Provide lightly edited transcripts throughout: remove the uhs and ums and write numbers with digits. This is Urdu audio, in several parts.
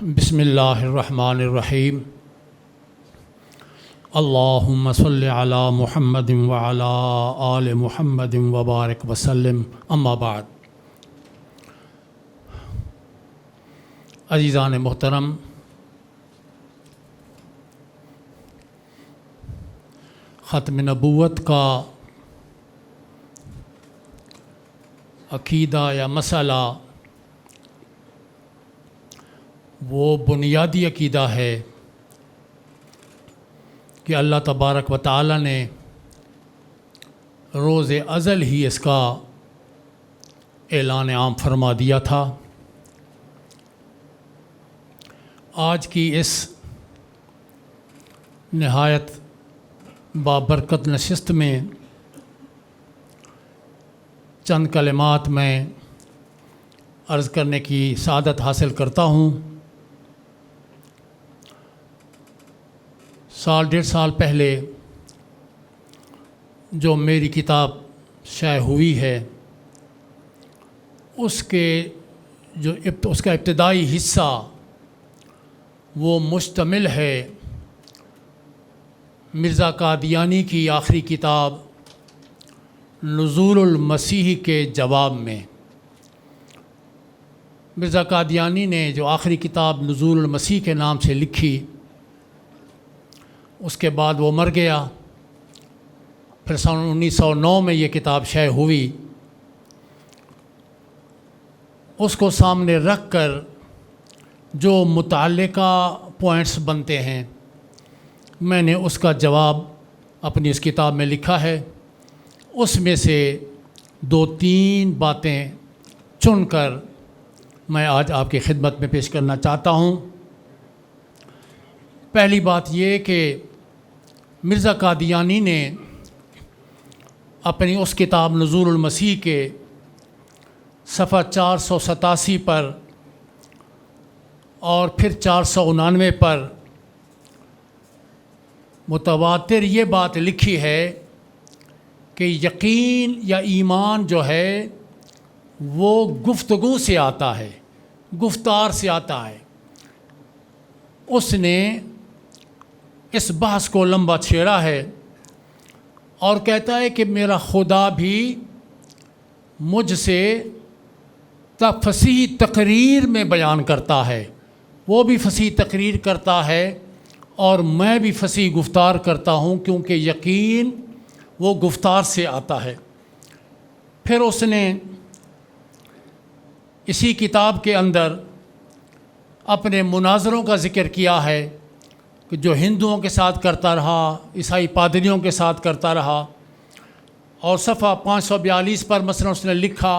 بسم اللہ الرحمن الرحیم اللہم صلی علی محمد وعلی آل محمد وبارک وسلم اما بعد۔ عزیزان محترم، ختم نبوت کا عقیدہ یا مسئلہ وہ بنیادی عقیدہ ہے کہ اللہ تبارک و تعالی نے روز ازل ہی اس کا اعلان عام فرما دیا تھا۔ آج کی اس نہایت بابرکت نشست میں چند کلمات میں عرض کرنے کی سعادت حاصل کرتا ہوں۔ سال ڈیڑھ سال پہلے جو میری کتاب شائع ہوئی ہے اس کا ابتدائی حصہ وہ مشتمل ہے مرزا قادیانی کی آخری کتاب نزول المسیح کے جواب میں۔ مرزا قادیانی نے جو آخری کتاب نزول المسیح کے نام سے لکھی، اس کے بعد وہ مر گیا۔ پھر سن 1909 میں یہ کتاب شائع ہوئی۔ اس کو سامنے رکھ کر جو متعلقہ پوائنٹس بنتے ہیں، میں نے اس کا جواب اپنی اس کتاب میں لکھا ہے۔ اس میں سے دو تین باتیں چن کر میں آج آپ کی خدمت میں پیش کرنا چاہتا ہوں۔ پہلی بات یہ کہ مرزا قادیانی نے اپنی اس کتاب نزول المسیح کے صفحہ 487 پر اور پھر 499 پر متواتر یہ بات لکھی ہے کہ یقین یا ایمان جو ہے وہ گفتگو سے آتا ہے، گفتار سے آتا ہے۔ اس نے اس بحث کو لمبا چھیڑا ہے اور کہتا ہے کہ میرا خدا بھی مجھ سے فصیح تقریر میں بیان کرتا ہے، وہ بھی فصیح تقریر کرتا ہے اور میں بھی فصیح گفتار کرتا ہوں، کیونکہ یقین وہ گفتار سے آتا ہے۔ پھر اس نے اسی کتاب کے اندر اپنے مناظروں کا ذکر کیا ہے کہ جو ہندوؤں کے ساتھ کرتا رہا، عیسائی پادریوں کے ساتھ کرتا رہا، اور صفحہ 542 پر مثلا اس نے لکھا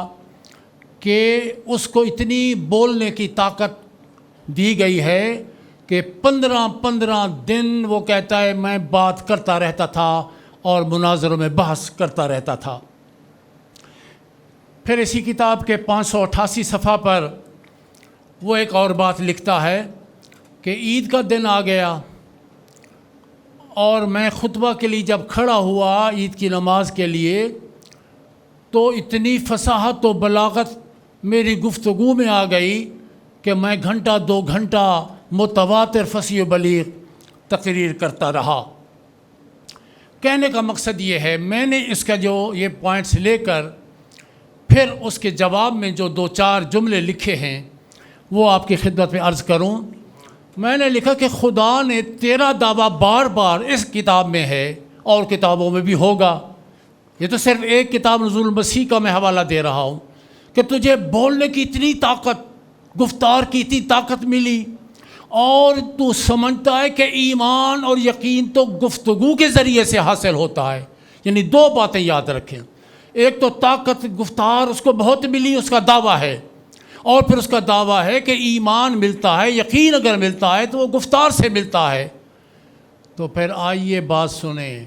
کہ اس کو اتنی بولنے کی طاقت دی گئی ہے کہ 15 دن وہ کہتا ہے میں بات کرتا رہتا تھا اور مناظروں میں بحث کرتا رہتا تھا۔ پھر اسی کتاب کے 588 صفحہ پر وہ ایک اور بات لکھتا ہے کہ عید کا دن آ گیا اور میں خطبہ کے لیے جب کھڑا ہوا عید کی نماز کے لیے، تو اتنی فصاحت و بلاغت میری گفتگو میں آ گئی کہ میں گھنٹہ 2 گھنٹہ متواتر فصیح و بلیغ تقریر کرتا رہا۔ کہنے کا مقصد یہ ہے، میں نے اس کا جو یہ پوائنٹس لے کر پھر اس کے جواب میں جو 2-4 جملے لکھے ہیں وہ آپ کی خدمت میں عرض کروں۔ میں نے لکھا کہ خدا نے تیرا دعویٰ بار بار اس کتاب میں ہے اور کتابوں میں بھی ہوگا۔ یہ تو صرف ایک کتاب نزول المسیح کا میں حوالہ دے رہا ہوں کہ تجھے بولنے کی اتنی طاقت، گفتار کی اتنی طاقت ملی، اور تو سمجھتا ہے کہ ایمان اور یقین تو گفتگو کے ذریعے سے حاصل ہوتا ہے۔ یعنی 2 باتیں یاد رکھیں، ایک تو طاقت گفتار اس کو بہت ملی، اس کا دعویٰ ہے، اور پھر اس کا دعویٰ ہے کہ ایمان ملتا ہے، یقین اگر ملتا ہے تو وہ گفتار سے ملتا ہے۔ تو پھر آئیے بات سنیں،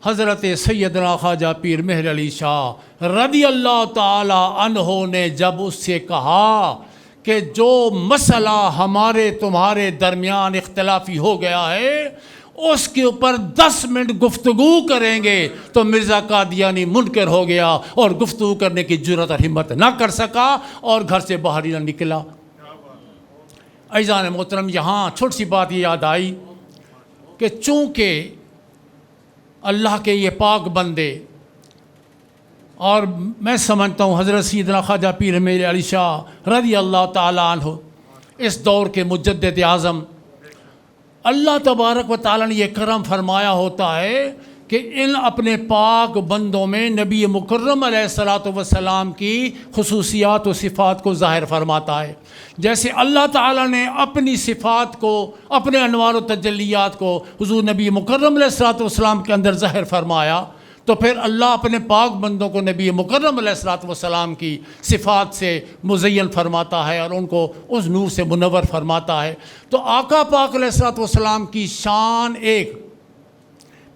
حضرت سیدنا خواجہ پیر مہر علی شاہ رضی اللہ تعالی عنہ نے جب اس سے کہا کہ جو مسئلہ ہمارے تمہارے درمیان اختلافی ہو گیا ہے اس کے اوپر 10 منٹ گفتگو کریں گے، تو مرزا قادیانی منکر ہو گیا اور گفتگو کرنے کی جرأت اور ہمت نہ کر سکا اور گھر سے باہر ہی نہ نکلا۔ عزیزان محترم، یہاں چھوٹی سی بات یہ یاد آئی کہ چونکہ اللہ کے یہ پاک بندے، اور میں سمجھتا ہوں حضرت سیدنا خواجہ پیر میر علی شاہ رضی اللہ تعالیٰ عنہ اس دور کے مجدد اعظم، اللہ تبارک و تعالیٰ نے یہ کرم فرمایا ہوتا ہے کہ ان اپنے پاک بندوں میں نبی مکرم علیہ الصلاۃ والسلام کی خصوصیات و صفات کو ظاہر فرماتا ہے۔ جیسے اللہ تعالیٰ نے اپنی صفات کو، اپنے انوار و تجلیات کو حضور نبی مکرم علیہ الصلاۃ والسلام کے اندر ظاہر فرمایا، تو پھر اللہ اپنے پاک بندوں کو نبی مکرم علیہ الصلاۃ والسلام کی صفات سے مزین فرماتا ہے اور ان کو اس نور سے منور فرماتا ہے۔ تو آقا پاک علیہ الصلاۃ والسلام کی شان ایک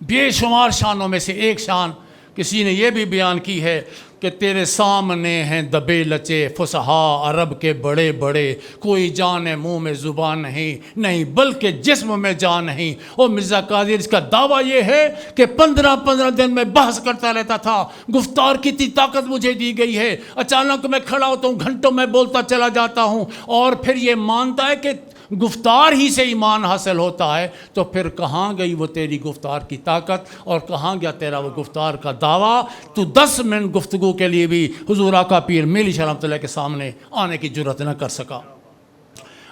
بے شمار شانوں میں سے ایک شان، کسی نے یہ بھی بیان کی ہے کہ تیرے سامنے ہیں دبے لچے فصحا عرب کے بڑے بڑے، کوئی جان منہ میں زبان نہیں بلکہ جسم میں جان نہیں۔ اور مرزا قادر اس کا دعویٰ یہ ہے کہ 15 دن میں بحث کرتا رہتا تھا، گفتار کی اتنی طاقت مجھے دی گئی ہے، اچانک میں کھڑا ہوتا ہوں، گھنٹوں میں بولتا چلا جاتا ہوں، اور پھر یہ مانتا ہے کہ گفتار ہی سے ایمان حاصل ہوتا ہے۔ تو پھر کہاں گئی وہ تیری گفتار کی طاقت، اور کہاں گیا تیرا وہ گفتار کا دعویٰ؟ تو 10 منٹ گفتگو کے لیے بھی حضور آقا پیر میلی شاہ رحمۃ اللہ کے سامنے آنے کی جرت نہ کر سکا۔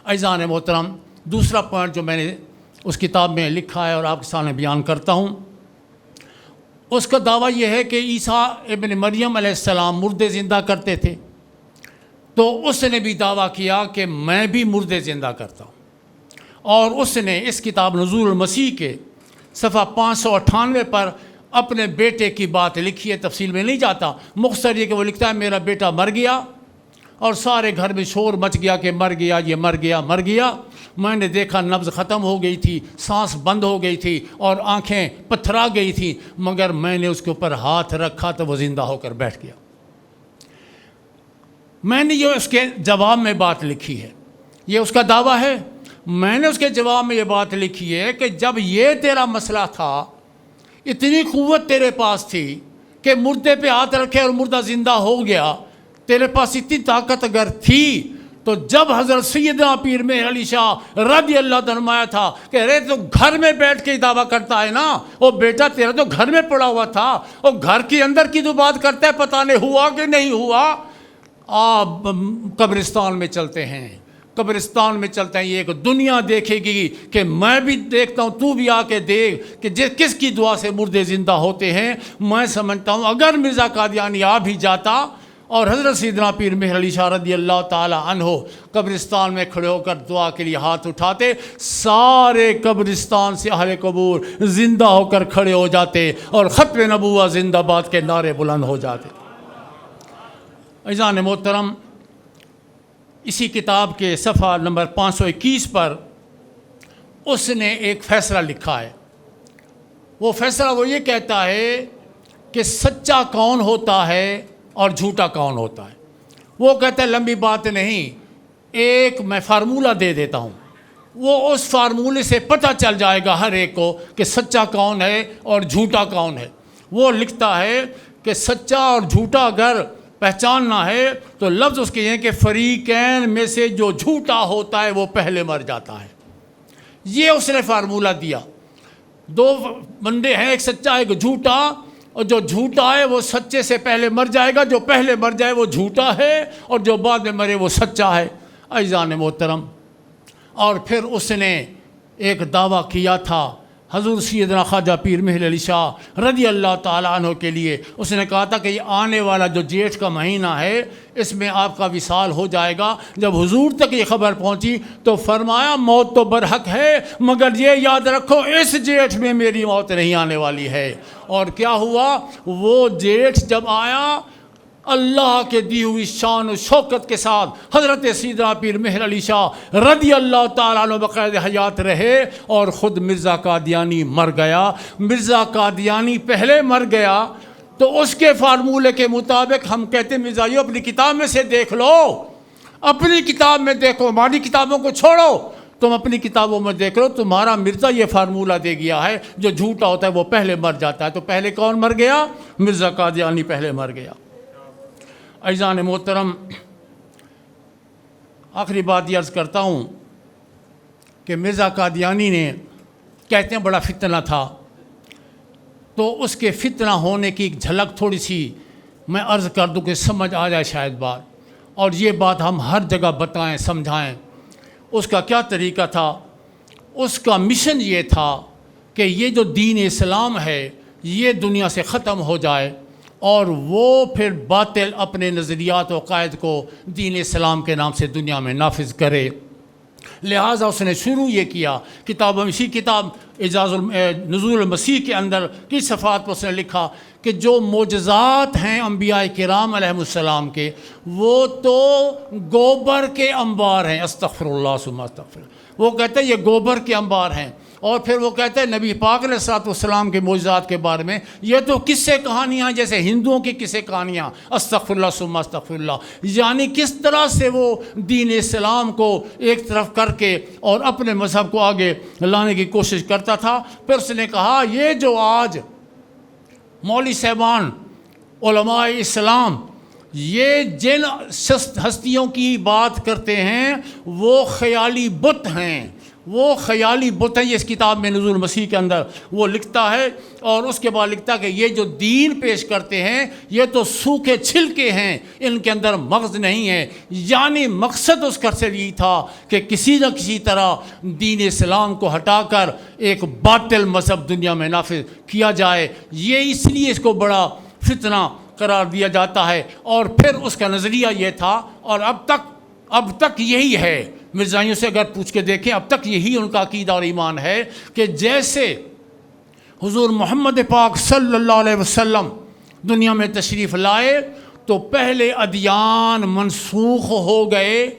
عزیزان محترم، دوسرا پوائنٹ جو میں نے اس کتاب میں لکھا ہے اور آپ کے سامنے بیان کرتا ہوں، اس کا دعویٰ یہ ہے کہ عیسیٰ ابن مریم علیہ السلام مردے زندہ کرتے تھے، تو اس نے بھی دعویٰ کیا کہ میں بھی مردے زندہ کرتا ہوں، اور اس نے اس کتاب نزول المسیح کے صفحہ 598 پر اپنے بیٹے کی بات لکھی ہے، تفصیل میں نہیں جاتا، مختصر یہ کہ وہ لکھتا ہے میرا بیٹا مر گیا اور سارے گھر میں شور مچ گیا کہ مر گیا، یہ مر گیا۔ میں نے دیکھا نبض ختم ہو گئی تھی، سانس بند ہو گئی تھی اور آنکھیں پتھرا گئی تھیں، مگر میں نے اس کے اوپر ہاتھ رکھا تو وہ زندہ ہو کر بیٹھ گیا۔ میں نے یہ اس کے جواب میں بات لکھی ہے، یہ اس کا دعویٰ ہے۔ میں نے اس کے جواب میں یہ بات لکھی ہے کہ جب یہ تیرا مسئلہ تھا، اتنی قوت تیرے پاس تھی کہ مردے پہ ہاتھ رکھے اور مردہ زندہ ہو گیا، تیرے پاس اتنی طاقت اگر تھی تو جب حضرت سیدنا پیر مہر علی شاہ رضی اللہ عنہ آیا تھا کہ ارے تو گھر میں بیٹھ کے دعویٰ کرتا ہے نا، وہ بیٹا تیرا تو گھر میں پڑا ہوا تھا، اور گھر کے اندر کی تو بات کرتا ہے، پتہ نہیں ہوا کہ نہیں ہوا، آپ قبرستان میں چلتے ہیں، قبرستان میں چلتے ہیں، یہ ایک دنیا دیکھے گی کہ میں بھی دیکھتا ہوں، تو بھی آ کے دیکھ کہ کس کی دعا سے مردے زندہ ہوتے ہیں۔ میں سمجھتا ہوں اگر مرزا قادیانی آ بھی جاتا اور حضرت سیدنا پیر مہر علی شاہ رضی اللہ تعالی عنہ قبرستان میں کھڑے ہو کر دعا کے لیے ہاتھ اٹھاتے، سارے قبرستان سے اہل قبور زندہ ہو کر کھڑے ہو جاتے اور ختم نبوت زندہ باد کے نعرے بلند ہو جاتے۔ عزیزان محترم، اسی کتاب کے صفحہ نمبر 521 پر اس نے ایک فیصلہ لکھا ہے۔ وہ فیصلہ وہ یہ کہتا ہے کہ سچا کون ہوتا ہے اور جھوٹا کون ہوتا ہے۔ وہ کہتا ہے لمبی بات نہیں، ایک میں فارمولہ دے دیتا ہوں، وہ اس فارمولے سے پتہ چل جائے گا ہر ایک کو کہ سچا کون ہے اور جھوٹا کون ہے۔ وہ لکھتا ہے کہ سچا اور جھوٹا اگر پہچاننا ہے تو لفظ اس کے یہ کہ فریقین میں سے جو جھوٹا ہوتا ہے وہ پہلے مر جاتا ہے۔ یہ اس نے فارمولہ دیا۔ دو بندے ہیں، ایک سچا ایک جھوٹا، اور جو جھوٹا ہے وہ سچے سے پہلے مر جائے گا، جو پہلے مر جائے وہ جھوٹا ہے، اور جو بعد میں مرے وہ سچا ہے۔ عزیزان محترم، اور پھر اس نے ایک دعویٰ کیا تھا حضور سیدنا خواجہ پیر مہر علی شاہ رضی اللہ تعالیٰ عنہ کے لیے۔ اس نے کہا تھا کہ یہ آنے والا جو جیٹھ کا مہینہ ہے اس میں آپ کا وصال ہو جائے گا۔ جب حضور تک یہ خبر پہنچی تو فرمایا موت تو برحق ہے، مگر یہ یاد رکھو اس جیٹھ میں میری موت نہیں آنے والی ہے۔ اور کیا ہوا؟ وہ جیٹھ جب آیا، اللہ کے دی ہوئی شان و شوکت کے ساتھ حضرت سیدنا پیر مہر علی شاہ رضی اللہ تعالیٰ عنہ بقید حیات رہے، اور خود مرزا قادیانی مر گیا۔ مرزا قادیانی پہلے مر گیا تو اس کے فارمولے کے مطابق ہم کہتے ہیں مرزائیو اپنی کتاب میں سے دیکھ لو، اپنی کتاب میں دیکھو، ہماری کتابوں کو چھوڑو، تم اپنی کتابوں میں دیکھ لو، تمہارا مرزا یہ فارمولہ دے گیا ہے جو جھوٹا ہوتا ہے وہ پہلے مر جاتا ہے۔ تو پہلے کون مر گیا؟ مرزا قادیانی پہلے مر گیا۔ عزیزان محترم، آخری بات یہ عرض کرتا ہوں کہ مرزا قادیانی نے کہتے ہیں بڑا فتنہ تھا، تو اس کے فتنہ ہونے کی ایک جھلک تھوڑی سی میں عرض کر دوں کہ سمجھ آ جائے شاید بات، اور یہ بات ہم ہر جگہ بتائیں سمجھائیں۔ اس کا کیا طریقہ تھا؟ اس کا مشن یہ تھا کہ یہ جو دین اسلام ہے یہ دنیا سے ختم ہو جائے، اور وہ پھر باطل اپنے نظریات و عقائد کو دین اسلام کے نام سے دنیا میں نافذ کرے۔ لہٰذا اس نے شروع یہ کیا، اسی کتاب اعجاز نزول المسیح کے اندر کی صفحات پر اس نے لکھا کہ جو معجزات ہیں انبیاء کرام علیہ السلام کے، وہ تو گوبر کے انبار ہیں۔ استغفر اللہ ثم استغفر۔ وہ کہتے ہیں یہ گوبر کے انبار ہیں، اور پھر وہ کہتے ہیں نبی پاک علیہ الصلوۃ والسلام کے معجزات کے بارے میں یہ تو قصے کہانیاں ہیں جیسے ہندوؤں کی قصے کہانیاں۔ استغفر اللہ ثم استغفر اللہ، یعنی کس طرح سے وہ دین اسلام کو ایک طرف کر کے اور اپنے مذہب کو آگے لانے کی کوشش کرتا تھا۔ پھر اس نے کہا یہ جو آج مولوی صاحبان علماء اسلام یہ جن ہستیوں کی بات کرتے ہیں وہ خیالی بت ہیں، وہ خیالی بت ہیں۔ یہ اس کتاب میں نزول مسیح کے اندر وہ لکھتا ہے، اور اس کے بعد لکھتا ہے کہ یہ جو دین پیش کرتے ہیں یہ تو سوکھے چھلکے ہیں، ان کے اندر مغز نہیں ہے۔ یعنی مقصد اس کا سے یہی تھا کہ کسی نہ کسی طرح دین اسلام کو ہٹا کر ایک باطل مذہب دنیا میں نافذ کیا جائے۔ یہ اس لیے اس کو بڑا فتنہ قرار دیا جاتا ہے، اور پھر اس کا نظریہ یہ تھا، اور اب تک یہی ہے۔ مرزائیوں سے اگر پوچھ کے دیکھیں اب تک یہی ان کا عقیدہ اور ایمان ہے کہ جیسے حضور محمد پاک صلی اللہ علیہ وسلم دنیا میں تشریف لائے تو پہلے ادیان منسوخ ہو گئے،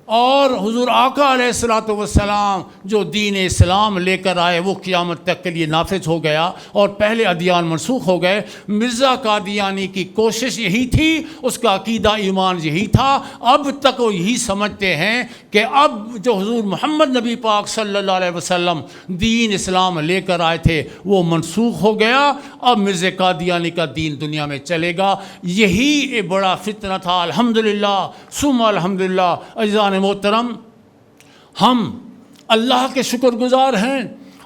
اور حضور آقا علیہ الصلوۃ والسلام جو دین اسلام لے کر آئے وہ قیامت تک کے لیے نافذ ہو گیا، اور پہلے ادیان منسوخ ہو گئے۔ مرزا قادیانی کی کوشش یہی تھی، اس کا عقیدہ ایمان یہی تھا۔ اب تک وہ یہی سمجھتے ہیں کہ اب جو حضور محمد نبی پاک صلی اللہ علیہ وسلم دین اسلام لے کر آئے تھے وہ منسوخ ہو گیا، اب مرزا قادیانی کا دین دنیا میں چلے گا۔ یہی ایک بڑا فتنہ تھا۔ الحمدللہ ثم الحمدللہ عزیزان محترم، ہم اللہ کے شکر گزار ہیں،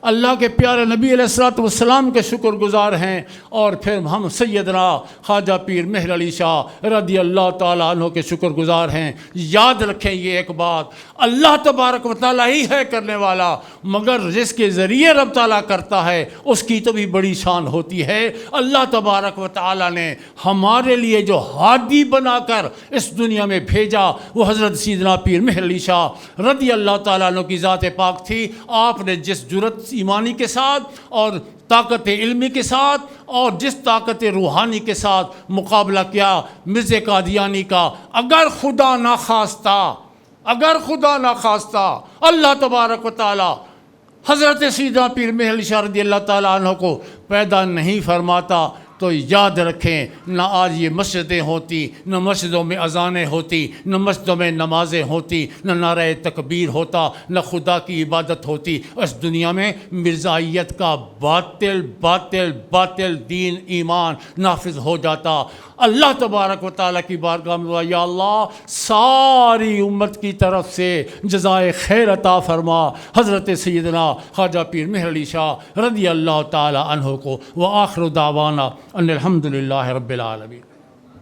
اللہ کے پیارے نبی علیہ الصلوۃ والسلام کے شکر گزار ہیں، اور پھر ہم سیدنا خواجہ پیر مہر علی شاہ رضی اللہ تعالیٰ عنہ کے شکر گزار ہیں۔ یاد رکھیں یہ ایک بات، اللہ تبارک و تعالیٰ ہی ہے کرنے والا، مگر جس کے ذریعے رب تعالیٰ کرتا ہے اس کی تو بھی بڑی شان ہوتی ہے۔ اللہ تبارک و تعالیٰ نے ہمارے لیے جو ہادی بنا کر اس دنیا میں بھیجا وہ حضرت سیدنا پیر مہر علی شاہ رضی اللہ تعالیٰ عنہ کی ذات پاک تھی۔ آپ نے جس جرت ایمانی کے ساتھ اور طاقت علمی کے ساتھ اور جس طاقت روحانی کے ساتھ مقابلہ کیا مرزا قادیانی کا، اگر خدا نہ خواستہ اللہ تبارک و تعالی حضرت سیدنا پیر مہر علی شاہ رضی اللہ تعالیٰ عنہ کو پیدا نہیں فرماتا تو یاد رکھیں نہ آج یہ مسجدیں ہوتی، نہ مسجدوں میں اذانیں ہوتی، نہ مسجدوں میں نمازیں ہوتی، نہ نعرہ تکبیر ہوتا، نہ خدا کی عبادت ہوتی۔ اس دنیا میں مرزائیت کا باطل دین ایمان نافذ ہو جاتا۔ اللہ تبارک و تعالیٰ کی بارگاہ میں یا اللہ ساری امت کی طرف سے جزائے خیر عطا فرما حضرت سیدنا خواجہ پیر مہر علی شاہ رضی اللہ تعالیٰ عنہ کو۔ وآخر دعوانا ان الحمدللہ رب العالمین۔